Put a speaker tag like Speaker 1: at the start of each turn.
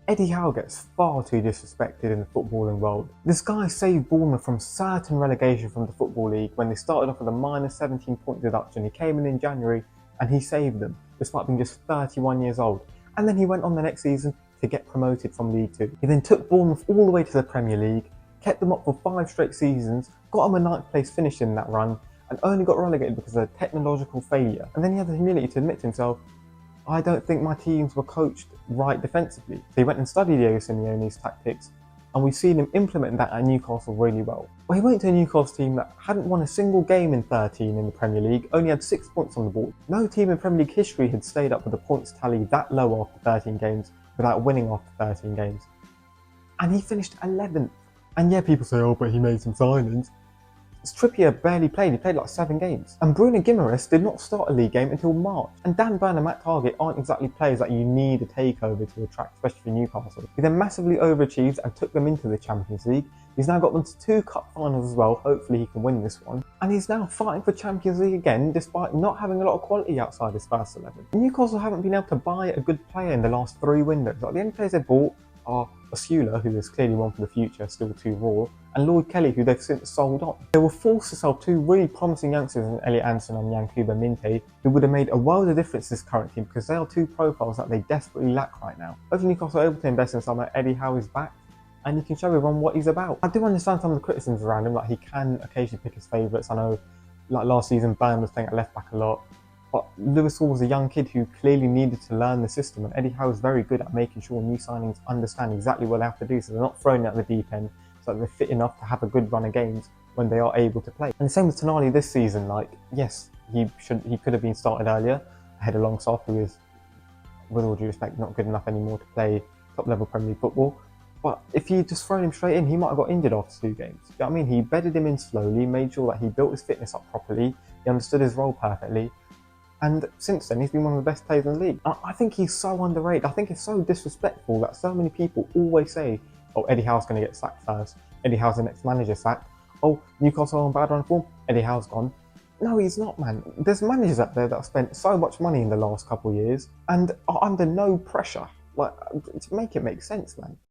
Speaker 1: Eddie Howe gets far too disrespected in the footballing world. This guy saved Bournemouth from certain relegation from the Football League when they started off with a minus 17 point deduction. He came in January and he saved them, despite being just 31 years old. And then he went on the next season to get promoted from League Two. He then took Bournemouth all the way to the Premier League, kept them up for 5 straight seasons, got them a 9th place finish in that run, and only got relegated because of a technological failure. And then he had the humility to admit to himself, I don't think my teams were coached right defensively. So he went and studied Diego Simeone's tactics, and we've seen him implement that at Newcastle really well. Well, he went to a Newcastle team that hadn't won a single game in 13 in the Premier League, only had 6 points on the board. No team in Premier League history had stayed up with a points tally that low after 13 games without winning after 13 games. And he finished 11th. And yeah, people say, oh, but he made some signings. Trippier barely played, he played like 7 games. And Bruno Guimaraes did not start a league game until March. And Dan Burn and Matt Targett aren't exactly players that you need a takeover to attract, especially for Newcastle. He then massively overachieved and took them into the Champions League. He's now got them to 2 cup finals as well, hopefully he can win this one. And he's now fighting for Champions League again, despite not having a lot of quality outside his first 11. Newcastle haven't been able to buy a good player in the last 3 windows. Like, the only players they've bought are Osula, who is clearly one for the future, still too raw, and Lloyd Kelly, who they've since sold on. They were forced to sell 2 really promising youngsters in Elliot Anderson and Yankuba Minte, who would have made a world of difference to this current team because they are 2 profiles that they desperately lack right now. Hopefully Newcastle are able to invest in someone like Eddie Howe is back, and he can show everyone what he's about. I do understand some of the criticisms around him, like he can occasionally pick his favourites. I know, like last season, Burn was playing at left back a lot, but Lewis Hall was a young kid who clearly needed to learn the system, and Eddie Howe is very good at making sure new signings understand exactly what they have to do, so they're not thrown at the deep end, so that they're fit enough to have a good run of games when they are able to play. And the same with Tonali this season. Like, yes, he could have been started earlier ahead of Longstaff, who is, with all due respect, not good enough anymore to play top level Premier League football. But if he'd just thrown him straight in, he might have got injured after 2 games. You know what I mean? He bedded him in slowly, made sure that he built his fitness up properly, he understood his role perfectly. And since then, he's been one of the best players in the league. I think he's so underrated. I think it's so disrespectful that so many people always say, oh, Eddie Howe's going to get sacked first. Eddie Howe's the next manager sacked. Oh, Newcastle on bad run form. Eddie Howe's gone. No, he's not, man. There's managers out there that have spent so much money in the last couple of years and are under no pressure. Like, to make it make sense, man.